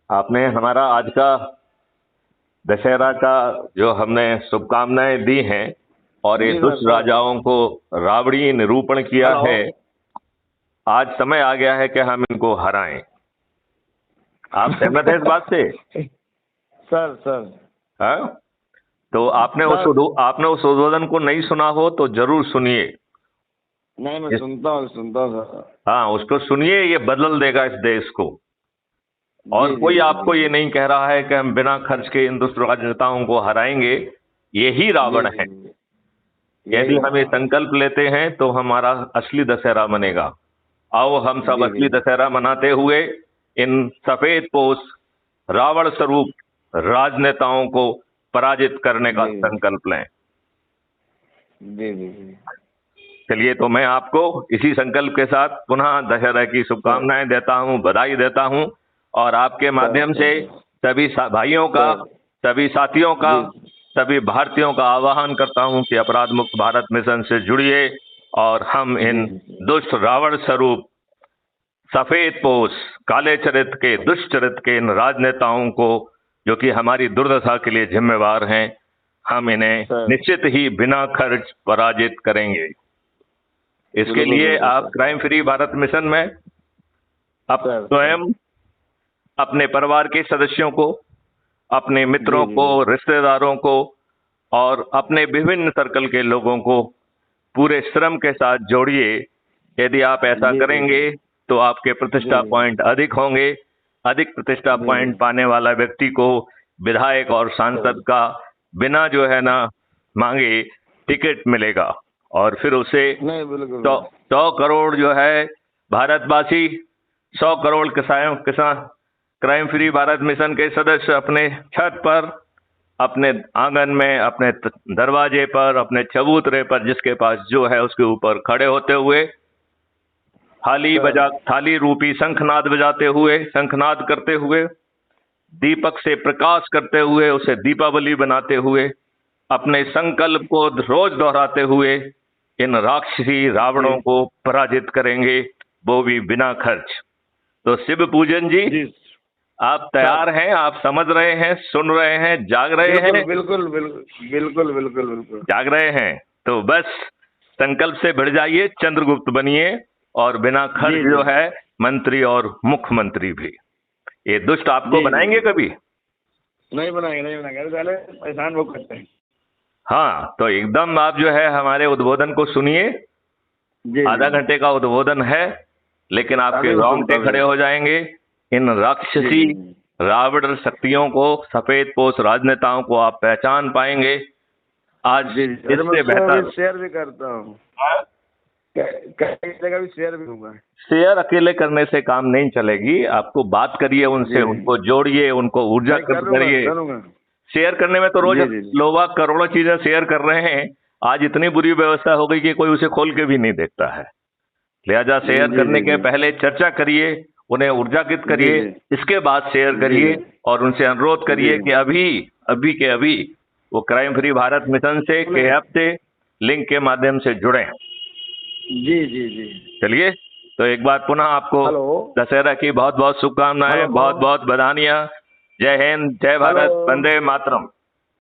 आपने हमारा आज का दशहरा का जो हमने शुभकामनाएं दी हैं और ये जी सर दुष्ट सर। राजाओं को रावड़ी निरूपण किया हेलो। है। आज समय आ गया है कि हम इनको हराएं। आप सहमत हैं इस बात से? सर सर हाँ? तो सर। आपने उस उद्बोधन को नहीं सुना हो तो जरूर सुनिए। नहीं, मैं इस सुनता हूँ सर। हाँ, उसको सुनिए, ये बदल देगा इस देश को। और जी जी कोई जी आपको जी ये नहीं कह रहा है कि हम बिना खर्च के इन दुष्ट राजनेताओं को हराएंगे। यही जी रावण जी है। जी। यदि यही हम ये हाँ। संकल्प लेते हैं तो हमारा असली दशहरा बनेगा। आओ हम सब जी जी असली दशहरा मनाते हुए इन सफेद पोश रावण स्वरूप राजनेताओं को पराजित करने का जी संकल्प लें। जी जी जी। चलिए, तो मैं आपको इसी संकल्प के साथ पुनः दशहरा की सर शुभकामनाएं देता हूं, बधाई देता हूं। और आपके सर माध्यम से सर सभी भाइयों का, सर। सभी साथियों का, जी सभी भारतीयों का आह्वान करता हूं कि अपराध मुक्त भारत मिशन से जुड़िए और हम इन जी जी दुष्ट रावण स्वरूप सफेद पोश काले चरित्र के, दुष्ट चरित्र के इन राजनेताओं को, जो कि हमारी दुर्दशा के लिए जिम्मेवार हैं, हम इन्हें सर। निश्चित ही बिना खर्च पराजित करेंगे। इसके बिल्कुल लिए बिल्कुल आप sir. Crime free Bharat mission में अब सर सर। स्वयं, अपने परिवार के सदस्यों को, अपने जी मित्रों जी को, जी। रिश्तेदारों को और अपने विभिन्न सर्कल के लोगों को पूरे श्रम के साथ जोड़िए। यदि आप ऐसा जी जी जी करेंगे तो आपके जी प्रतिष्ठा पॉइंट अधिक होंगे। अधिक प्रतिष्ठा जी जी। पॉइंट पाने वाला व्यक्ति को विधायक और सर। सांसद का बिना जो है ना मांगे टिकट मिलेगा। और फिर उसे नहीं, बिल्कुल 100 करोड़ जो है भारतवासी, 100 करोड़ किसान क्राइम फ्री भारत मिशन के सदस्य अपने छत पर, अपने आंगन में, अपने दरवाजे पर, अपने चबूतरे पर, जिसके पास जो है उसके ऊपर खड़े होते हुए सर। थाली रूपी शंखनाद बजाते हुए, शंखनाद करते हुए, दीपक से प्रकाश करते हुए, उसे दीपावली बनाते हुए, अपने संकल्प को रोज दोहराते हुए इन राक्षसी जी रावणों को पराजित करेंगे, वो भी बिना खर्च। तो शिव पूजन जी, जी आप सर। तैयार हैं? आप समझ रहे हैं, सुन रहे हैं, जाग रहे बिल्कुल हैं? बिल्कुल बिल्कुल बिल्कुल बिल्कुल बिल्कुल। जाग रहे हैं तो बस संकल्प से भिड़ जाइए, चंद्रगुप्त बनिए और बिना खर्च जी जी जो है मंत्री और मुख्यमंत्री भी। ये दुष्ट आपको जी जी बनाएंगे जी। कभी? नहीं बनाएंगे अरे पहले परेशान वो करते हैं। हाँ, तो एकदम आप जो है हमारे उद्बोधन को सुनिए। जी जी आधा घंटे का उद्बोधन है, लेकिन आपके अभी मैं सुनता रोंगटे हूँ खड़े सर। हो जाएंगे। इन जी राक्षसी जी जी। रावण शक्तियों को, सफेद पोश राजनेताओं को आप पहचान पाएंगे। आज जी जी। अरे मैं इससे उसको अभी बेहतर शेयर भी करता हूँ। कई जगह भी शेयर भी दूंगा। शेयर अकेले करने से काम नहीं चलेगी। आपको बात करिए उनसे, जी उनको जोड़िए, उनको नहीं, ऊर्जाकृत करिए। करूँगा। शेयर करने में तो रोज जी जी जी। लोग करोड़ों चीजें शेयर कर रहे हैं। आज इतनी बुरी व्यवस्था हो गई कि कोई उसे खोल के भी नहीं देखता है। लिहाजा शेयर जी करने जी के जी पहले चर्चा करिए, उन्हें ऊर्जाकृत जी करिए, जी इसके बाद शेयर जी करिए और उनसे अनुरोध जी करिए कि अभी अभी के अभी वो क्राइम फ्री भारत मिशन से, के ऐप से, लिंक के माध्यम से जुड़े। जी जी जी। चलिए, तो एक बार पुनः आपको हेलो। दशहरा की बहुत बहुत शुभकामनाएं, हेलो। बहुत बहुत बधाइयां। जय हिंद, जय हेलो। भारत, वंदे मातरम।